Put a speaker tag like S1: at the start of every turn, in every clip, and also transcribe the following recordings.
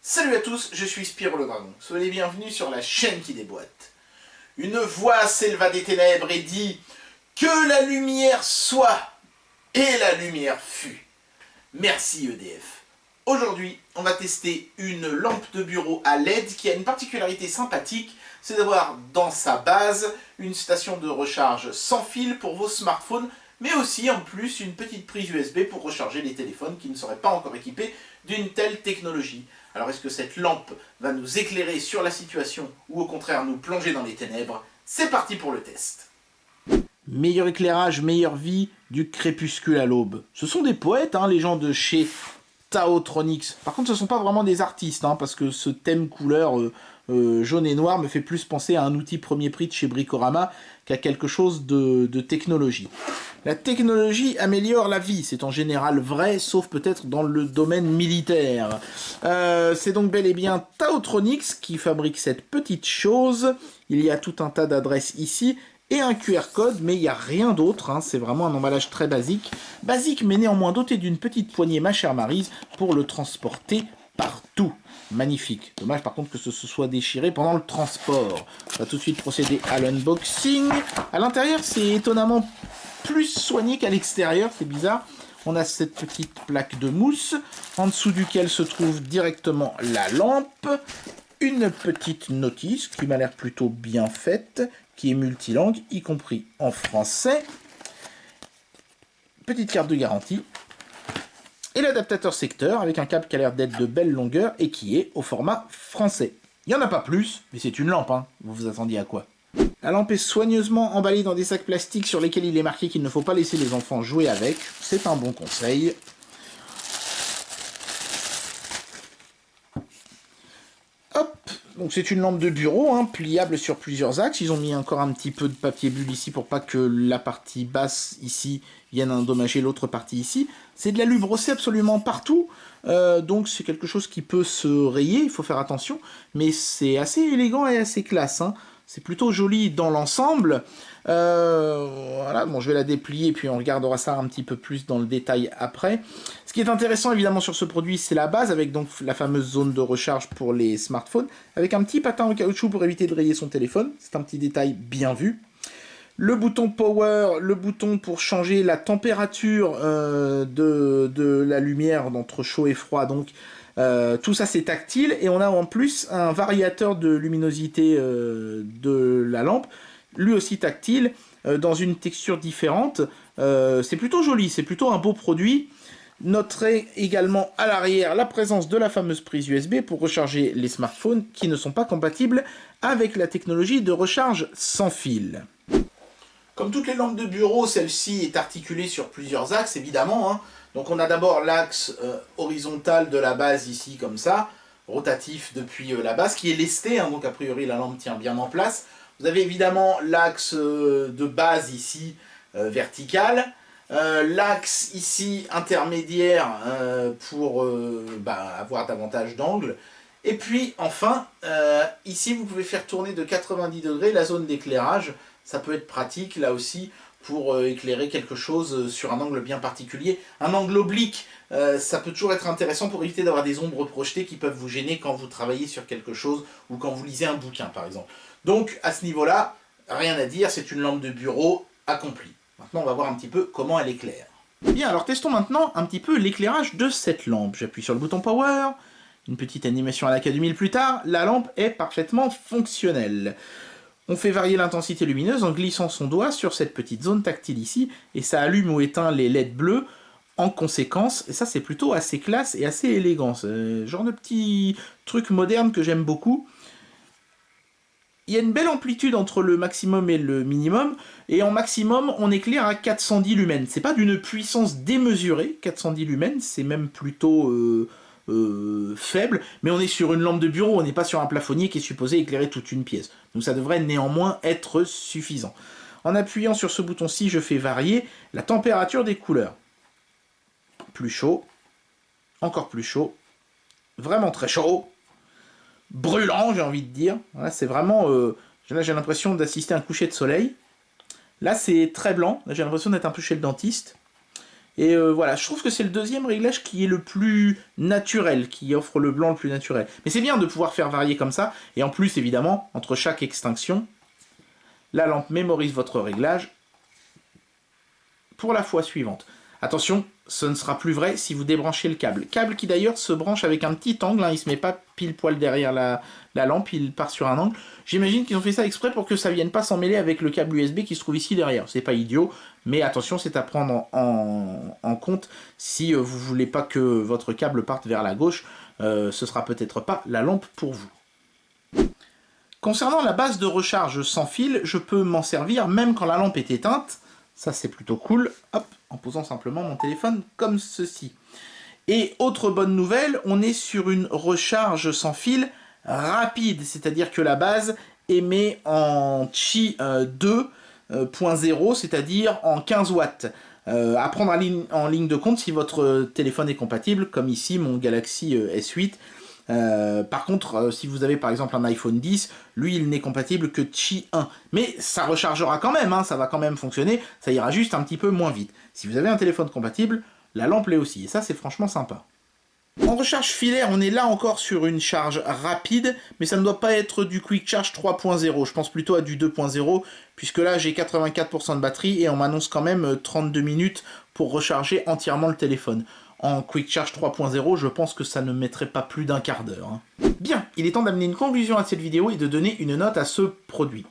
S1: Salut à tous, je suis Spyro le Dragon. Soyez les bienvenus sur la chaîne qui déboîte. Une voix s'éleva des ténèbres et dit « Que la lumière soit !» Et la lumière fut. Merci EDF. Aujourd'hui, on va tester une lampe de bureau à LED qui a une particularité sympathique, c'est d'avoir dans sa base une station de recharge sans fil pour vos smartphones, mais aussi en plus une petite prise USB pour recharger les téléphones qui ne seraient pas encore équipés d'une telle technologie. Alors est-ce que cette lampe va nous éclairer sur la situation ou au contraire nous plonger dans les ténèbres? C'est parti pour le test. Meilleur éclairage, meilleure vie, du crépuscule à l'aube. Ce sont des poètes, hein, les gens de chez Taotronics. Par contre, ce ne sont pas vraiment des artistes, hein, parce que ce thème couleur jaune et noir me fait plus penser à un outil premier prix de chez Bricorama qu'à quelque chose de technologie. La technologie améliore la vie, c'est en général vrai, sauf peut-être dans le domaine militaire. C'est donc bel et bien Taotronics qui fabrique cette petite chose. Il y a tout un tas d'adresses ici, et un QR code, mais il n'y a rien d'autre, hein. C'est vraiment un emballage très basique. Basique, mais néanmoins doté d'une petite poignée, ma chère Maryse, pour le transporter partout. Magnifique. Dommage par contre que ce se soit déchiré pendant le transport. On va tout de suite procéder à l'unboxing. À l'intérieur, c'est étonnamment plus soigné qu'à l'extérieur, c'est bizarre. On a cette petite plaque de mousse, en dessous duquel se trouve directement la lampe. Une petite notice qui m'a l'air plutôt bien faite, qui est multilangue, y compris en français. Petite carte de garantie. Et l'adaptateur secteur, avec un câble qui a l'air d'être de belle longueur et qui est au format français. Il n'y en a pas plus, mais c'est une lampe, hein. Vous vous attendiez à quoi? La lampe est soigneusement emballée dans des sacs plastiques sur lesquels il est marqué qu'il ne faut pas laisser les enfants jouer avec. C'est un bon conseil. Hop, donc c'est une lampe de bureau, hein, pliable sur plusieurs axes. Ils ont mis encore un petit peu de papier bulle ici pour pas que la partie basse ici vienne endommager l'autre partie ici. C'est de l'alu brossé absolument partout, donc c'est quelque chose qui peut se rayer, il faut faire attention. Mais c'est assez élégant et assez classe, hein. C'est plutôt joli dans l'ensemble. Voilà, bon, je vais la déplier, puis on regardera ça un petit peu plus dans le détail après. Ce qui est intéressant, évidemment, sur ce produit, c'est la base, avec donc la fameuse zone de recharge pour les smartphones, avec un petit patin en caoutchouc pour éviter de rayer son téléphone. C'est un petit détail bien vu. Le bouton Power, le bouton pour changer la température de la lumière d'entre chaud et froid, donc tout ça c'est tactile, et on a en plus un variateur de luminosité de la lampe, lui aussi tactile, dans une texture différente. C'est plutôt joli, c'est plutôt un beau produit. Noterez également à l'arrière la présence de la fameuse prise USB pour recharger les smartphones qui ne sont pas compatibles avec la technologie de recharge sans fil. Comme toutes les lampes de bureau, celle-ci est articulée sur plusieurs axes, évidemment, hein. Donc on a d'abord l'axe horizontal de la base ici, comme ça, rotatif depuis la base, qui est lesté, hein, donc a priori la lampe tient bien en place. Vous avez évidemment l'axe de base ici, vertical. L'axe ici intermédiaire pour avoir davantage d'angle. Et puis enfin, ici vous pouvez faire tourner de 90 degrés la zone d'éclairage. Ça peut être pratique là aussi pour éclairer quelque chose sur un angle bien particulier. Un angle oblique, ça peut toujours être intéressant pour éviter d'avoir des ombres projetées qui peuvent vous gêner quand vous travaillez sur quelque chose ou quand vous lisez un bouquin par exemple. Donc à ce niveau-là, rien à dire, c'est une lampe de bureau accomplie. Maintenant on va voir un petit peu comment elle éclaire. Bien, alors testons maintenant un petit peu l'éclairage de cette lampe. J'appuie sur le bouton Power, une petite animation à la K2000 plus tard, la lampe est parfaitement fonctionnelle. On fait varier l'intensité lumineuse en glissant son doigt sur cette petite zone tactile ici, et ça allume ou éteint les LED bleus en conséquence, et ça c'est plutôt assez classe et assez élégant. C'est le genre de petit truc moderne que j'aime beaucoup. Il y a une belle amplitude entre le maximum et le minimum, et en maximum on éclaire à 410 lumens. C'est pas d'une puissance démesurée, 410 lumens, c'est même plutôt faible, mais on est sur une lampe de bureau, on n'est pas sur un plafonnier qui est supposé éclairer toute une pièce. Donc ça devrait néanmoins être suffisant. En appuyant sur ce bouton-ci, je fais varier la température des couleurs. Plus chaud, encore plus chaud, vraiment très chaud, brûlant j'ai envie de dire. Là c'est vraiment, là j'ai l'impression d'assister à un coucher de soleil. Là c'est très blanc, là j'ai l'impression d'être un peu chez le dentiste. Et voilà, je trouve que c'est le deuxième réglage qui est le plus naturel, qui offre le blanc le plus naturel. Mais c'est bien de pouvoir faire varier comme ça, et en plus, évidemment, entre chaque extinction, la lampe mémorise votre réglage pour la fois suivante. Attention, ce ne sera plus vrai si vous débranchez le câble. Câble qui d'ailleurs se branche avec un petit angle, hein, il ne se met pas pile poil derrière la lampe, il part sur un angle. J'imagine qu'ils ont fait ça exprès pour que ça ne vienne pas s'emmêler avec le câble USB qui se trouve ici derrière. C'est pas idiot, mais attention, c'est à prendre en compte si vous ne voulez pas que votre câble parte vers la gauche, ce sera peut-être pas la lampe pour vous. Concernant la base de recharge sans fil, je peux m'en servir même quand la lampe est éteinte. Ça, c'est plutôt cool. Hop, en posant simplement mon téléphone comme ceci. Et autre bonne nouvelle, on est sur une recharge sans fil rapide, c'est-à-dire que la base émet en Qi 2.0, c'est-à-dire en 15 watts. À prendre en ligne de compte si votre téléphone est compatible, comme ici mon Galaxy S8. Par contre, si vous avez par exemple un iPhone 10, lui il n'est compatible que Qi 1. Mais ça rechargera quand même, hein, ça va quand même fonctionner, ça ira juste un petit peu moins vite. Si vous avez un téléphone compatible, la lampe l'est aussi, et ça c'est franchement sympa. En recharge filaire, on est là encore sur une charge rapide, mais ça ne doit pas être du Quick Charge 3.0, je pense plutôt à du 2.0, puisque là j'ai 84% de batterie et on m'annonce quand même 32 minutes pour recharger entièrement le téléphone. En Quick Charge 3.0, je pense que ça ne mettrait pas plus d'un quart d'heure. Hein. Bien, il est temps d'amener une conclusion à cette vidéo et de donner une note à ce produit.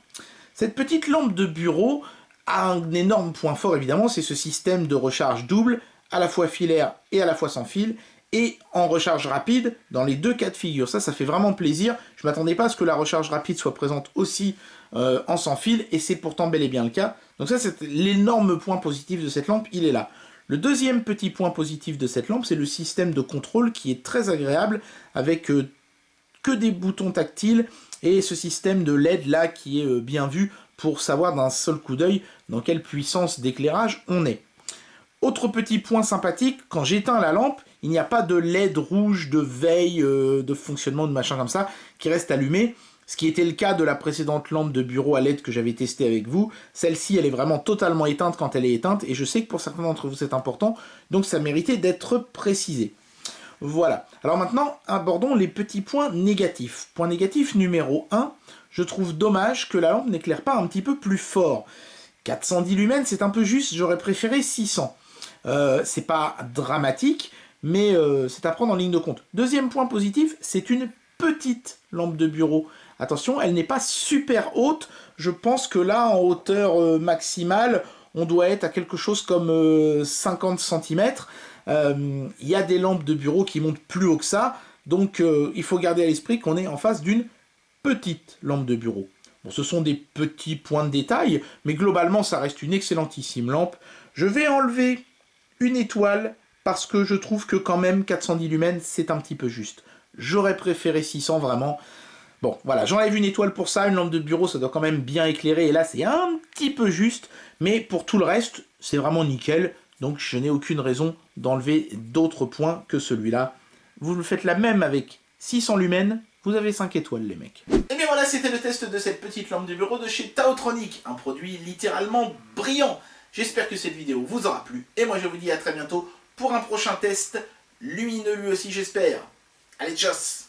S1: Cette petite lampe de bureau a un énorme point fort évidemment, c'est ce système de recharge double, à la fois filaire et à la fois sans fil, et en recharge rapide dans les deux cas de figure. Ça fait vraiment plaisir. Je ne m'attendais pas à ce que la recharge rapide soit présente aussi en sans fil, et c'est pourtant bel et bien le cas. Donc ça, c'est l'énorme point positif de cette lampe, il est là. Le deuxième petit point positif de cette lampe, c'est le système de contrôle qui est très agréable, avec que des boutons tactiles, et ce système de LED là qui est bien vu pour savoir d'un seul coup d'œil dans quelle puissance d'éclairage on est. Autre petit point sympathique, quand j'éteins la lampe, il n'y a pas de LED rouge de veille, de fonctionnement, de machin comme ça, qui reste allumé. Ce qui était le cas de la précédente lampe de bureau à LED que j'avais testée avec vous. Celle-ci, elle est vraiment totalement éteinte quand elle est éteinte, et je sais que pour certains d'entre vous c'est important, donc ça méritait d'être précisé. Voilà. Alors maintenant, abordons les petits points négatifs. Point négatif numéro 1, je trouve dommage que la lampe n'éclaire pas un petit peu plus fort. 410 lumens, c'est un peu juste, j'aurais préféré 600. C'est pas dramatique, mais c'est à prendre en ligne de compte. Deuxième point positif, c'est une petite lampe de bureau. Attention, elle n'est pas super haute. Je pense que là, en hauteur maximale, on doit être à quelque chose comme 50 cm. Il y a des lampes de bureau qui montent plus haut que ça. Donc, il faut garder à l'esprit qu'on est en face d'une petite lampe de bureau. Bon, ce sont des petits points de détail, mais globalement, ça reste une excellentissime lampe. Je vais enlever une étoile parce que je trouve que quand même 410 lumens, c'est un petit peu juste. J'aurais préféré 600 vraiment. Bon, voilà, j'enlève une étoile pour ça, une lampe de bureau, ça doit quand même bien éclairer, et là c'est un petit peu juste, mais pour tout le reste, c'est vraiment nickel, donc je n'ai aucune raison d'enlever d'autres points que celui-là. Vous le faites la même avec 600 lumens, vous avez 5 étoiles les mecs. Et bien voilà, c'était le test de cette petite lampe de bureau de chez Taotronic, un produit littéralement brillant. J'espère que cette vidéo vous aura plu, et moi je vous dis à très bientôt pour un prochain test, lumineux lui aussi j'espère. Allez, tchuss!